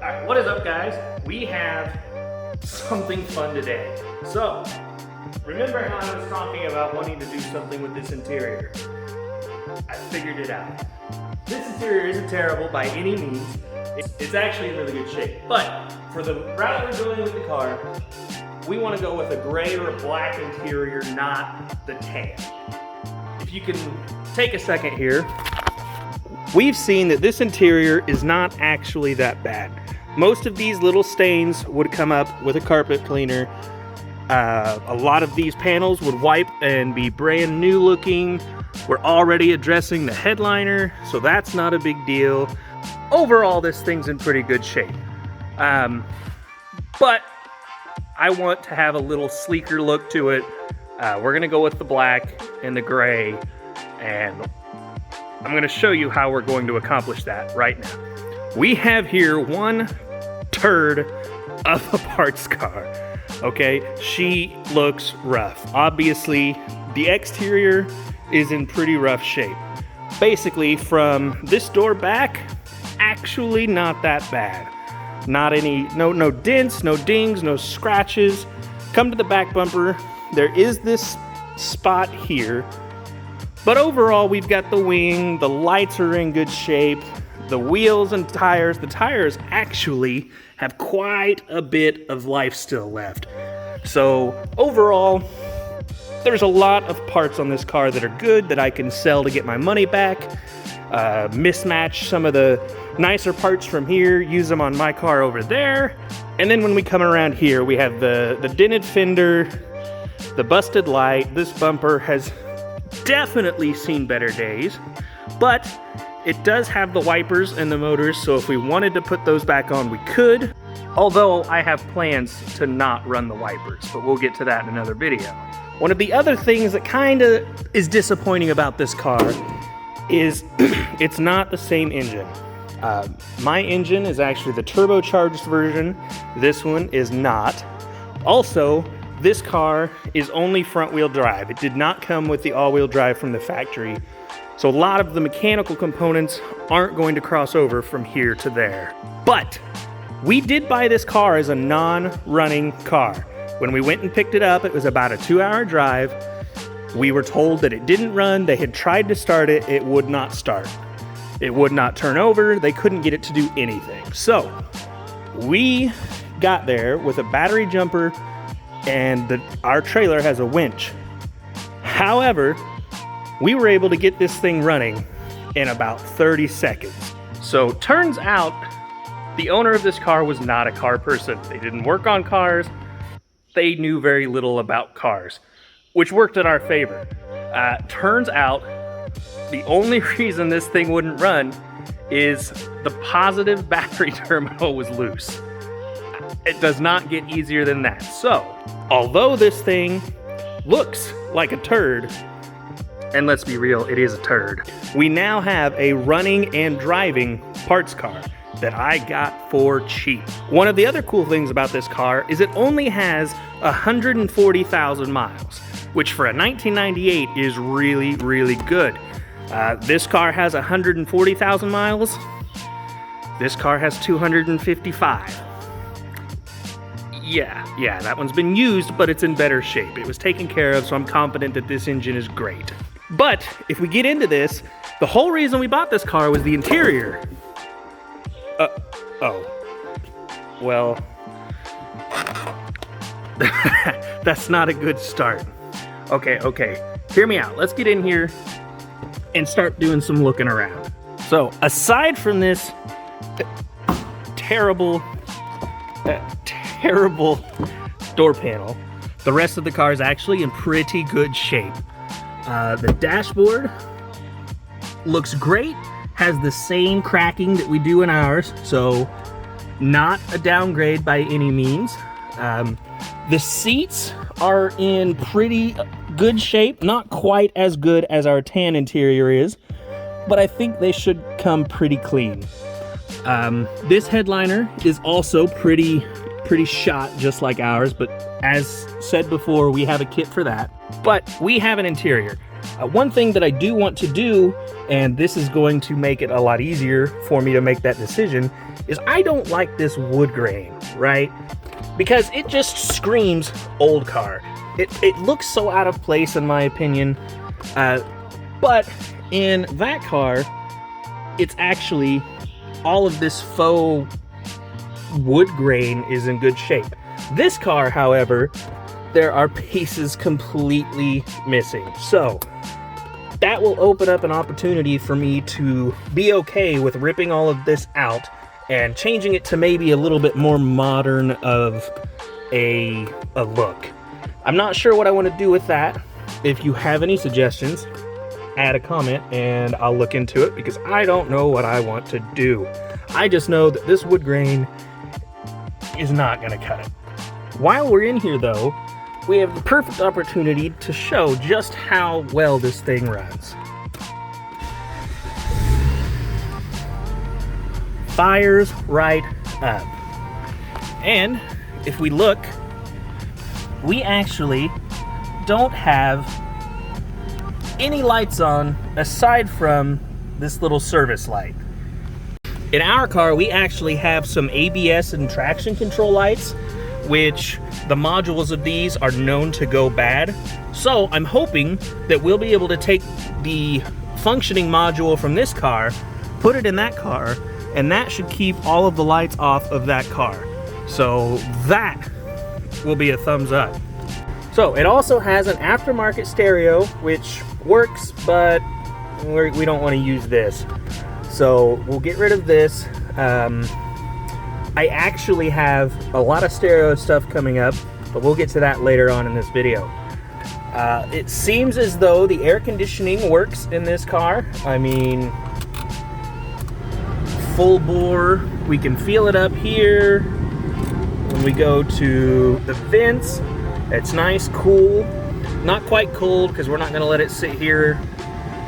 Alright, what is up guys? We have something fun today. So, remember how I was talking about wanting to do something with this interior? I figured it out. This interior isn't terrible by any means. It's actually in really good shape. But, for the route we're going with the car, we want to go with a gray or a black interior, not the tan. If you can take a second here, we've seen that this interior is not actually that bad. Most of these little stains would come up with a carpet cleaner. A lot of these panels would wipe and be brand new looking. We're already addressing the headliner, so that's not a big deal. Overall, this thing's in pretty good shape. But I want to have a little sleeker look to it. We're gonna go with the black and the gray, and I'm gonna show you how we're going to accomplish that right now. We have here one turd of a parts car, okay? She looks rough. Obviously, the exterior is in pretty rough shape. Basically, from this door back, actually not that bad. Not any, no dents, no dings, no scratches. Come to the back bumper, there is this spot here, but overall we've got the wing, the lights are in good shape, the wheels and tires. The tires actually have quite a bit of life still left. So overall, there's a lot of parts on this car that are good that I can sell to get my money back, mismatch some of the nicer parts from here, use them on my car over there. And then when we come around here, we have the dented fender, the busted light. This bumper has definitely seen better days, but it does have the wipers and the motors, so if we wanted to put those back on, we could. Although I have plans to not run the wipers, but we'll get to that in another video. One of the other things that kind of is disappointing about this car is it's not the same engine. My engine is actually the turbocharged version. This one is not. Also, this car is only front-wheel drive. It did not come with the all-wheel drive from the factory. So a lot of the mechanical components aren't going to cross over from here to there. But we did buy this car as a non-running car. When we went and picked it up, it was about a 2-hour drive. We were told that it didn't run. They had tried to start it. It would not start. It would not turn over. They couldn't get it to do anything. So we got there with a battery jumper, and our trailer has a winch. However, we were able to get this thing running in about 30 seconds. So turns out the owner of this car was not a car person. They didn't work on cars. They knew very little about cars, which worked in our favor. Turns out the only reason this thing wouldn't run is the positive battery terminal was loose. It does not get easier than that. So, although this thing looks like a turd, and let's be real, it is a turd, we now have a running and driving parts car that I got for cheap. One of the other cool things about this car is it only has 140,000 miles, which for a 1998 is really, really good. This car has 140,000 miles. This car has 255. Yeah, that one's been used, but it's in better shape. It was taken care of, so I'm confident that this engine is great. But if we get into this, the whole reason we bought this car was the interior. Well, that's not a good start. Okay, hear me out. Let's get in here and start doing some looking around. So, aside from this terrible door panel, the rest of the car is actually in pretty good shape. The dashboard looks great, has the same cracking that we do in ours, so not a downgrade by any means. The seats are in pretty good shape, not quite as good as our tan interior is, but I think they should come pretty clean. This headliner is also pretty shot, just like ours, but as said before, we have a kit for that. But we have an interior. One thing that I do want to do, and this is going to make it a lot easier for me to make that decision, is I don't like this wood grain, right? Because it just screams old car. It looks so out of place in my opinion, but in that car, it's actually all of this faux wood grain is in good shape. This car, however, there are pieces completely missing. So that will open up an opportunity for me to be okay with ripping all of this out and changing it to maybe a little bit more modern of a look. I'm not sure what I want to do with that. If you have any suggestions, add a comment and I'll look into it, because I don't know what I want to do. I just know that this wood grain is not going to cut it. While we're in here though, we have the perfect opportunity to show just how well this thing runs. Fires right up. And if we look, we actually don't have any lights on aside from this little service light. In our car, we actually have some ABS and traction control lights, which the modules of these are known to go bad. So I'm hoping that we'll be able to take the functioning module from this car, put it in that car, and that should keep all of the lights off of that car. So that will be a thumbs up. So it also has an aftermarket stereo, which works, but we don't want to use this. So we'll get rid of this. I actually have a lot of stereo stuff coming up, but we'll get to that later on in this video. It seems as though the air conditioning works in this car. I mean, full bore, we can feel it up here. When we go to the vents, it's nice, cool. Not quite cold, because we're not going to let it sit here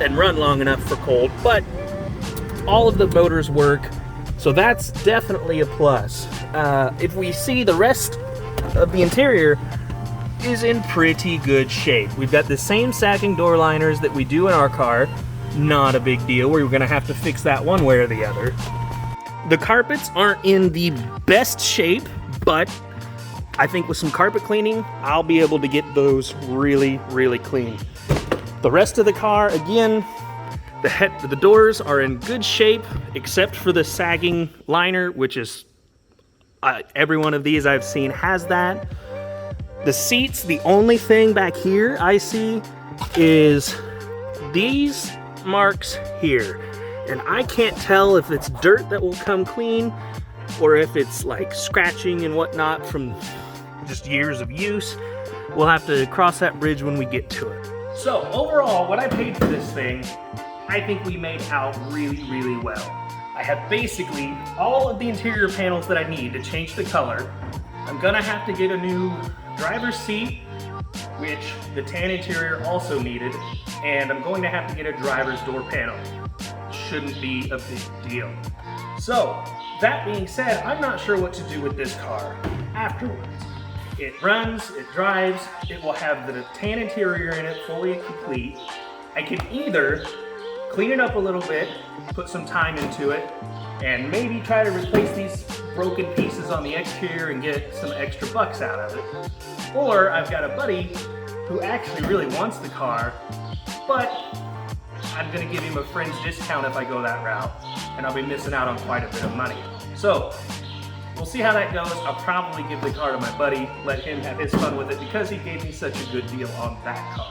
and run long enough for cold, but all of the motors work. So that's definitely a plus. If we see, the rest of the interior is in pretty good shape. We've got the same sacking door liners that we do in our car. Not a big deal. We're gonna have to fix that one way or the other. The carpets aren't in the best shape, but I think with some carpet cleaning, I'll be able to get those really, really clean. The rest of the car, again, the doors are in good shape, except for the sagging liner, which is, every one of these I've seen has that. The seats, the only thing back here I see is these marks here. And I can't tell if it's dirt that will come clean or if it's like scratching and whatnot from just years of use. We'll have to cross that bridge when we get to it. So overall, what I paid for this thing, I think we made out really, really well. I have basically all of the interior panels that I need to change the color. I'm gonna have to get a new driver's seat, which the tan interior also needed, and I'm going to have to get a driver's door panel. Shouldn't be a big deal. So, that being said, I'm not sure what to do with this car afterwards. It runs, it drives, it will have the tan interior in it fully complete. I can either clean it up a little bit, put some time into it, and maybe try to replace these broken pieces on the exterior and get some extra bucks out of it. Or I've got a buddy who actually really wants the car, but I'm gonna give him a friend's discount if I go that route, and I'll be missing out on quite a bit of money. So, we'll see how that goes. I'll probably give the car to my buddy, let him have his fun with it, because he gave me such a good deal on that car.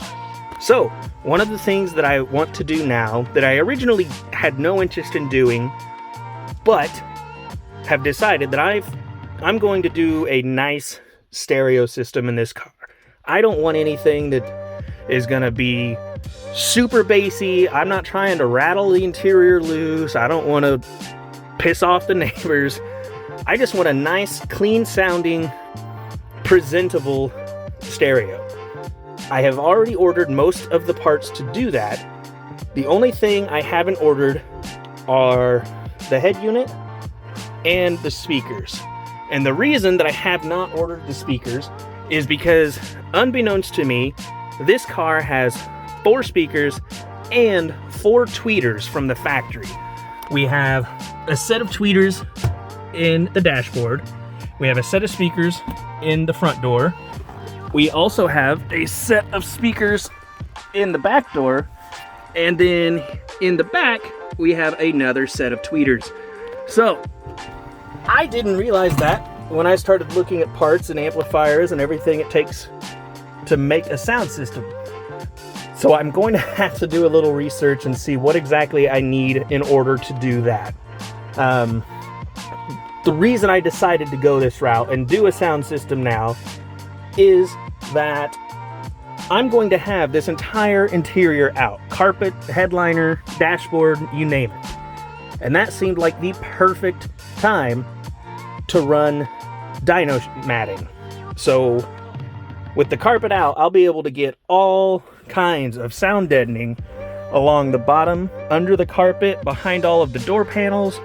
So, one of the things that I want to do now, that I originally had no interest in doing, but have decided that I'm going to do a nice stereo system in this car. I don't want anything that is gonna be super bassy. I'm not trying to rattle the interior loose. I don't want to piss off the neighbors. I just want a nice, clean sounding, presentable stereo. I have already ordered most of the parts to do that. The only thing I haven't ordered are the head unit and the speakers. And the reason that I have not ordered the speakers is because, unbeknownst to me, this car has 4 speakers and 4 tweeters from the factory. We have a set of tweeters in the dashboard. We have a set of speakers in the front door. We also have a set of speakers in the back door. And then in the back, we have another set of tweeters. So I didn't realize that when I started looking at parts and amplifiers and everything it takes to make a sound system. So I'm going to have to do a little research and see what exactly I need in order to do that. The reason I decided to go this route and do a sound system now is that I'm going to have this entire interior out. Carpet, headliner, dashboard, you name it. And that seemed like the perfect time to run dyno matting. So with the carpet out, I'll be able to get all kinds of sound deadening along the bottom, under the carpet, behind all of the door panels.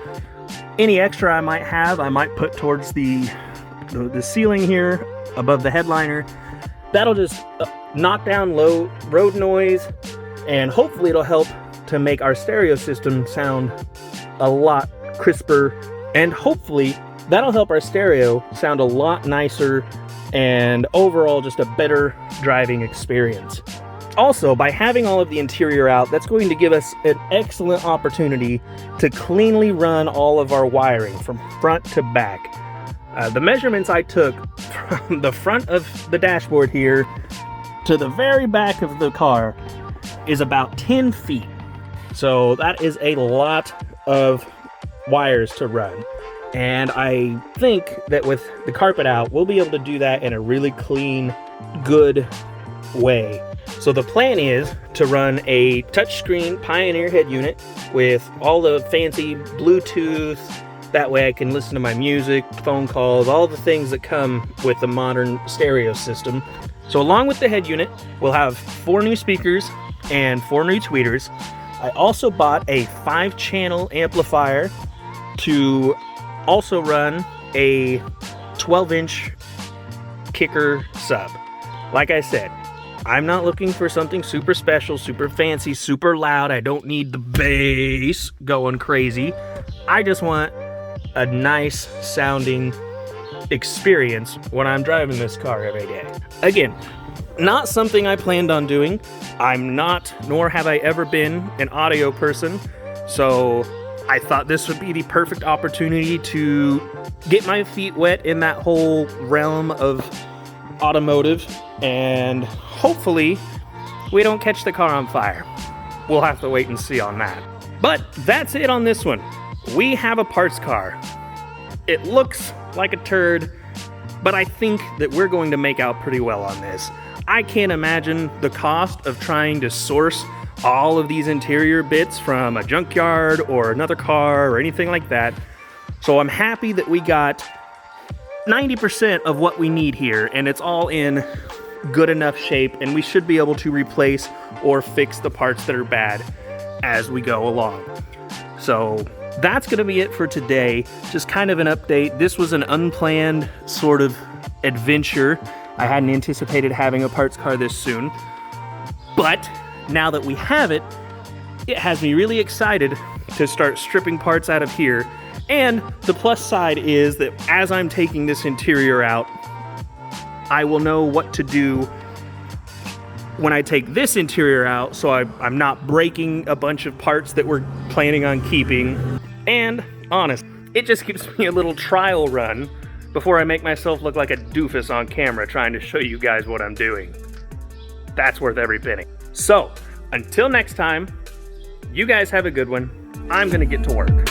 Any extra I might have, I might put towards the ceiling here, above the headliner. That'll just knock down low road noise, and hopefully it'll help to make our stereo system sound a lot crisper, and hopefully that'll help our stereo sound a lot nicer and overall just a better driving experience. Also, by having all of the interior out, that's going to give us an excellent opportunity to cleanly run all of our wiring from front to back. The measurements I took from the front of the dashboard here to the very back of the car is about 10 feet. So that is a lot of wires to run. And I think that with the carpet out, we'll be able to do that in a really clean, good way. So the plan is to run a touchscreen Pioneer head unit with all the fancy Bluetooth. That way I can listen to my music, phone calls, all the things that come with the modern stereo system. So along with the head unit, we'll have 4 new speakers and 4 new tweeters. I also bought a 5-channel amplifier to also run a 12-inch kicker sub. Like I said, I'm not looking for something super special, super fancy, super loud. I don't need the bass going crazy. I just want a nice sounding experience when I'm driving this car every day. Again, not something I planned on doing. I'm not, nor have I ever been, an audio person. So I thought this would be the perfect opportunity to get my feet wet in that whole realm of automotive, and hopefully we don't catch the car on fire. We'll have to wait and see on that. But that's it on this one. We have a parts car. It looks like a turd, but I think that we're going to make out pretty well on this. I can't imagine the cost of trying to source all of these interior bits from a junkyard or another car or anything like that. So I'm happy that we got 90% of what we need here, and it's all in good enough shape, and we should be able to replace or fix the parts that are bad as we go along. So that's going to be it for today. Just kind of an update. This was an unplanned sort of adventure. I hadn't anticipated having a parts car this soon, but now that we have it, it has me really excited to start stripping parts out of here. And the plus side is that as I'm taking this interior out, I will know what to do when I take this interior out, so I'm not breaking a bunch of parts that we're planning on keeping. And honest, it just gives me a little trial run before I make myself look like a doofus on camera trying to show you guys what I'm doing. That's worth every penny. So, until next time, you guys have a good one. I'm gonna get to work.